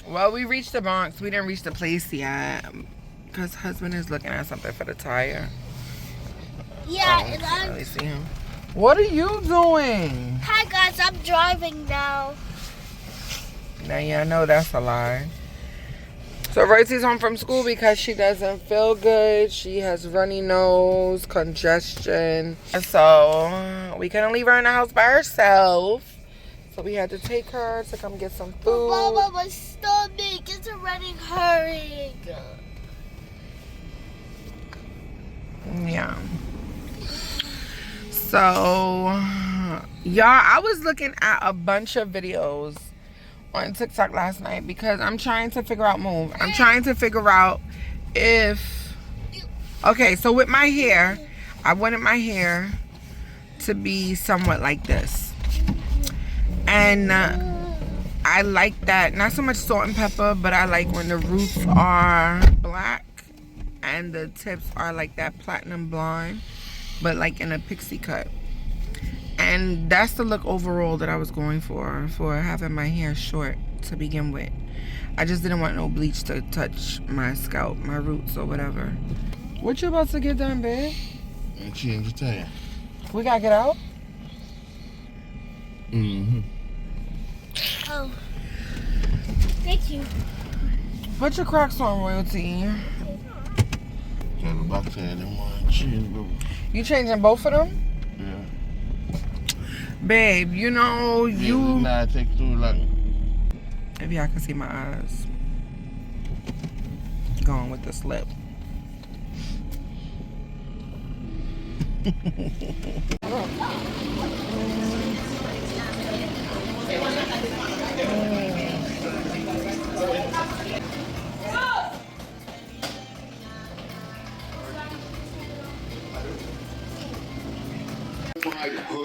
Well, we reached the Bronx. We didn't reach the place yet. Because husband is looking at something for the tire. Yeah, oh, and I can't really see him. What are you doing? Hi guys, I'm driving now. Now, yeah, I know that's a lie. So Rosie's home from school because she doesn't feel good. She has runny nose, congestion. So we couldn't leave her in the house by herself. So we had to take her to come get some food. Mama, my stomach is already hurting. Yeah. So, y'all, I was looking at a bunch of videos on TikTok last night because I'm trying to figure out I'm trying to figure out if, okay, so with my hair, I wanted my hair to be somewhat like this. And I like that, not so much salt and pepper, but I like when the roots are black and the tips are like that platinum blonde, but like in a pixie cut. And that's the look overall that I was going for having my hair short to begin with. I just didn't want no bleach to touch my scalp, my roots or whatever. What you about to get done, babe? And change the tire. We gotta get out? Mm-hmm. Oh, thank you. Put your Crocs on, Royalty. Got the box tire, them one change, bro. You changing both of them? Yeah. Babe, you know, you... Nah, it take too long. Maybe I can see my eyes going with the slip.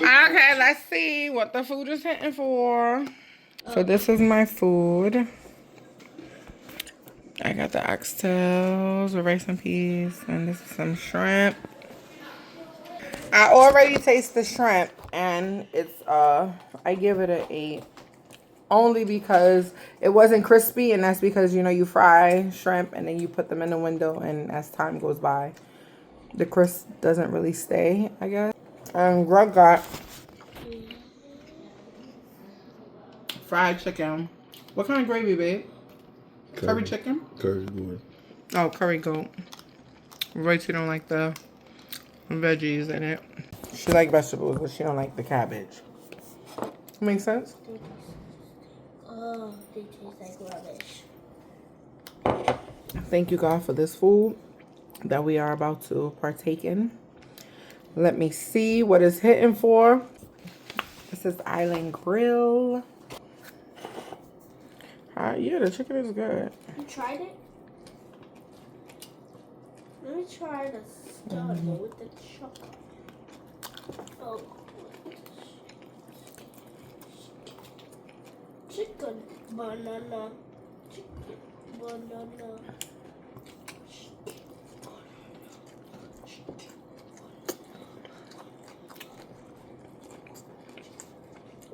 Okay, let's see what the food is hitting for. So this is my food. I got the oxtails with rice and peas, and this is some shrimp. I already taste the shrimp, and it's I give it an 8. Only because it wasn't crispy, and that's because, you know, you fry shrimp and then you put them in the window, and as time goes by, the crisp doesn't really stay, I guess. And Greg got fried chicken. What kind of gravy, babe? Curry chicken? Curry goat. Oh, curry goat. Royce don't like the veggies in it. She like vegetables, but she don't like the cabbage. Make sense? Oh, they taste like rubbish. Thank you, God, for this food that we are about to partake in. Let me see what it's hitting for. This is Island Grill. Yeah, the chicken is good. You tried it? Let me try the stuff with the chocolate. Oh. Chicken banana. Chicken banana.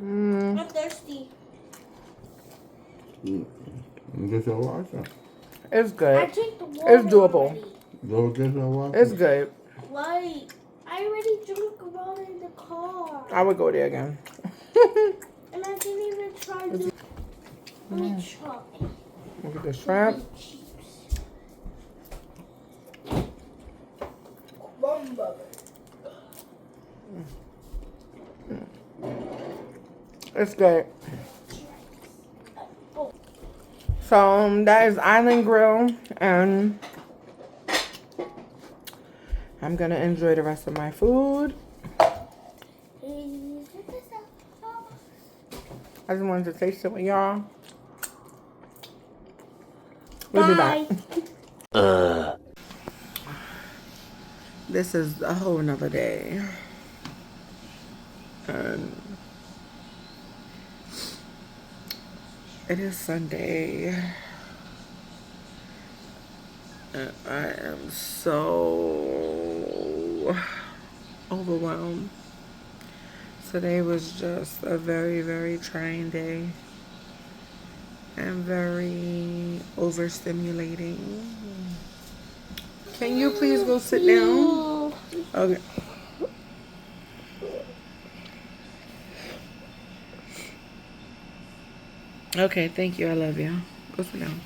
I'm thirsty. Get your water. It's good. I drank the water. It's doable. Already. Go get your water. It's good. Why? I already drank water in the car. I would go there again. And I didn't even try to. Let me try. Look at the shrimp. It's good. So that is Island Grill, and I'm gonna enjoy the rest of my food. I just wanted to taste it with y'all. We'll be back. This is a whole nother day. And it is Sunday. And I am so overwhelmed. Today was just a very, very trying day. and very overstimulating. Can you please go sit down? Okay. Okay, thank you. I love you. Go sit down.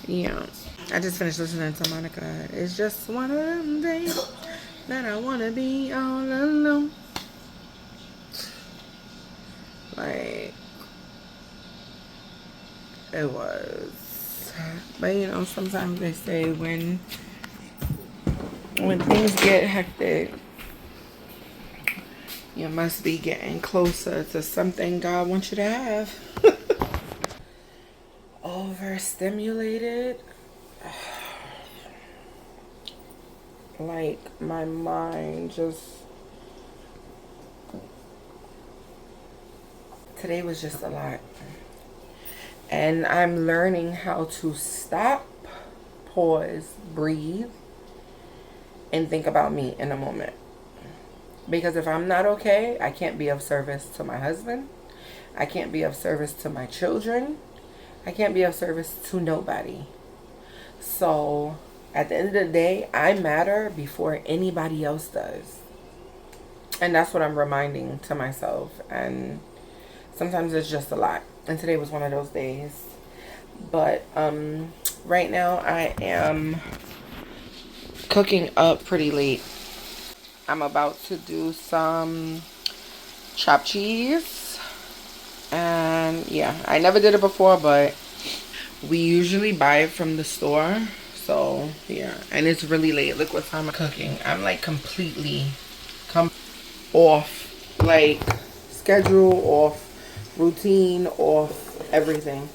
Yeah. I just finished listening to Monica. It's just one of them days that I want to be all alone. Like, it was. But you know, sometimes they say when things get hectic, you must be getting closer to something God wants you to have. Overstimulated. Like, my mind just... Today was just a lot. And I'm learning how to stop, pause, breathe, and think about me in a moment. Because if I'm not okay, I can't be of service to my husband. I can't be of service to my children. I can't be of service to nobody. So, at the end of the day, I matter before anybody else does. And that's what I'm reminding to myself. And sometimes it's just a lot. And today was one of those days. But right now I am cooking up pretty late. I'm about to do some chopped cheese. And yeah, I never did it before, but we usually buy it from the store. So yeah, and it's really late. Look what time I'm cooking. I'm like completely off, like schedule off, routine off, everything.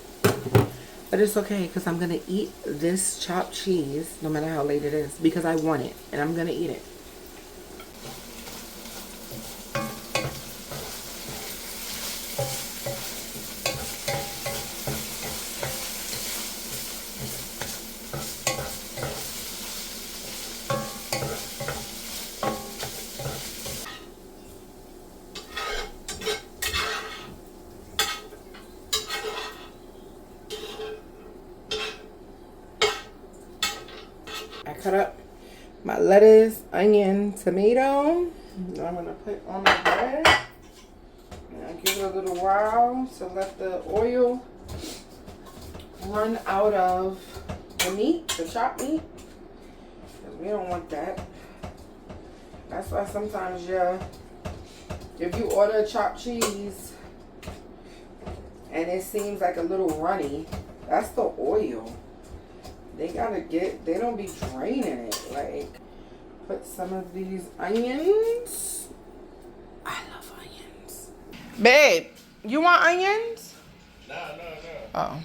But it's okay because I'm gonna eat this chopped cheese no matter how late it is because I want it and I'm gonna eat it. I cut up my lettuce, onion, tomato. Now I'm gonna put on my bread. And I give it a little while to let the oil run out of the meat, the chopped meat. Because we don't want that. That's why sometimes if you order chopped cheese and it seems like a little runny, that's the oil. They don't be draining it. Like, put some of these onions. I love onions. Babe, you want onions? No. Oh.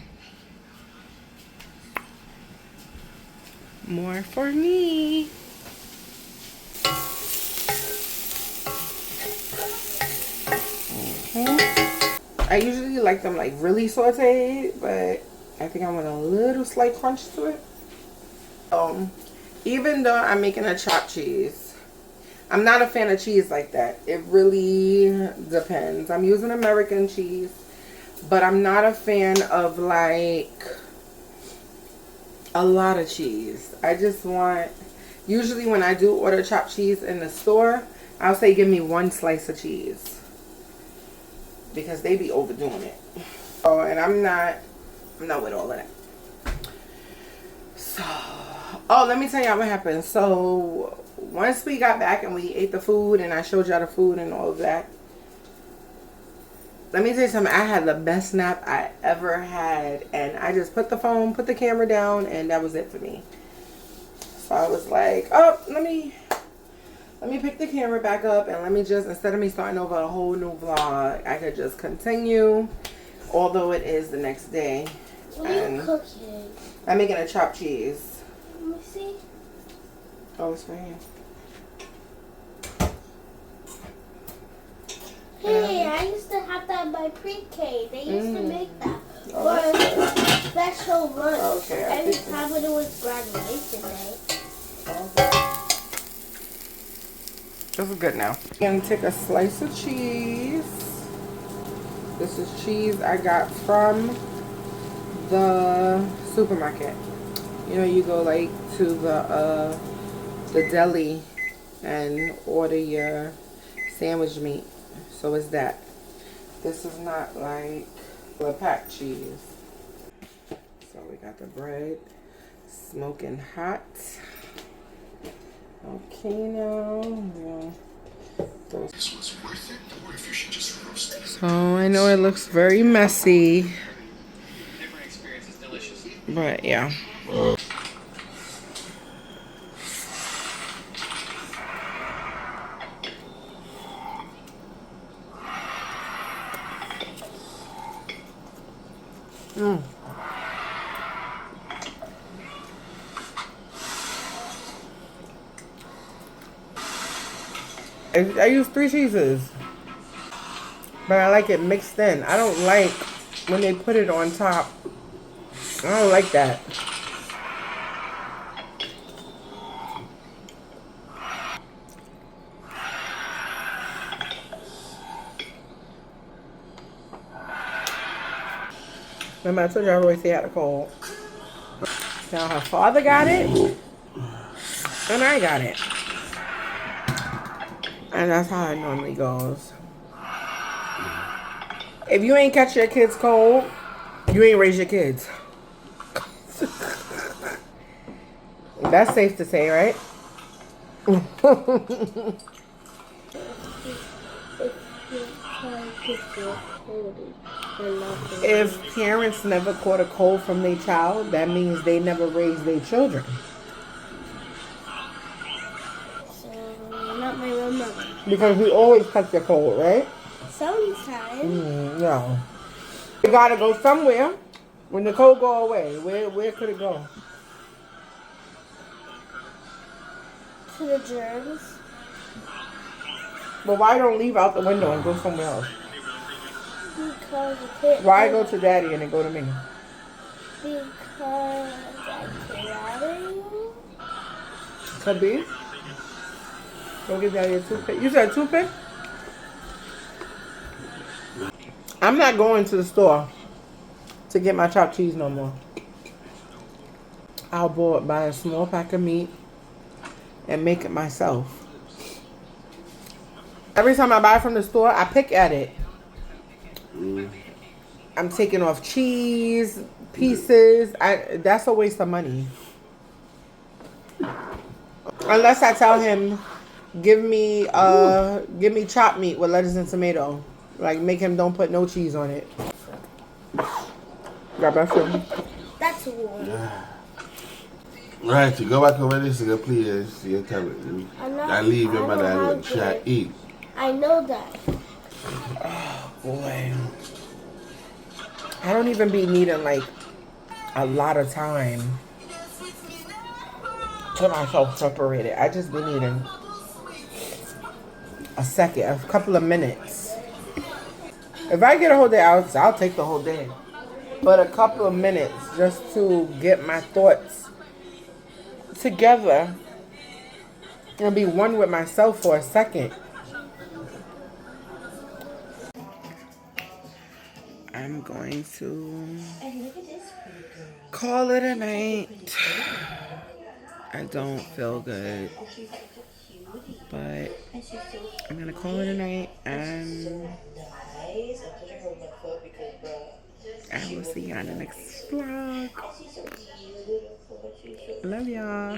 More for me. I usually like them like really sauteed, but I think I want a little slight crunch to it. Even though I'm making a chopped cheese, I'm not a fan of cheese like that. It really depends. I'm using American cheese, but I'm not a fan of like a lot of cheese. I just want, usually when I do order chopped cheese in the store, I'll say give me one slice of cheese because they be overdoing it. Oh, and I'm not with all of that. So, oh, let me tell y'all what happened. So, once we got back and we ate the food and I showed y'all the food and all of that, let me tell you something. I had the best nap I ever had. And I just put the camera down, and that was it for me. So, I was like, oh, let me pick the camera back up and let me just, instead of me starting over a whole new vlog, I could just continue, although it is the next day. What are you cooking? I'm making a chopped cheese. Let me see. Oh, it's right here. Hey, I used to have that in my pre-K. They used to make that Oh, for special lunch. Okay, Every time when it was graduation day. Okay. This is good now. I'm gonna take a slice of cheese. This is cheese I got from the supermarket. You know, you go like to the deli and order your sandwich meat. So it's that. This is not like a packed cheese. So we got the bread smoking hot. Okay, now so I know it looks very messy, but yeah. I use 3 cheeses, but I like it mixed in. I don't like when they put it on top. I don't like that. Remember I told you I always say I had a cold. Now her father got it, and I got it. And that's how it normally goes. If you ain't catch your kids cold, you ain't raise your kids. That's safe to say, right? If parents never caught a cold from their child, that means they never raised their children. So, not my real mother. Because we always catch a cold, right? Sometimes. No. You gotta go somewhere. When the cold go away, where could it go? To the germs. But why don't leave out the window and go somewhere else? Because you can't. Why go to daddy and then go to me? Because I can't out of you. Could be. Go get daddy a toothpick. You said toothpick? I'm not going to the store to get my chopped cheese no more. I'll buy a small pack of meat and make it myself. Every time I buy from the store, I pick at it. I'm taking off cheese, pieces. That's a waste of money. Unless I tell him, give me chopped meat with lettuce and tomato. Like, make him don't put no cheese on it. God bless you. That's warm. Right, to go back over this again, please. Your tablet. I leave your mother and try to eat. I know that. Oh, boy. I don't even be needing, like, a lot of time to myself separated. I just be needing a second, a couple of minutes. If I get a whole day, I'll take the whole day. But a couple of minutes just to get my thoughts together and be one with myself for a second. I'm going to call it a night. I don't feel good, but I'm gonna call it a night, and I will see you on the next vlog. Love y'all.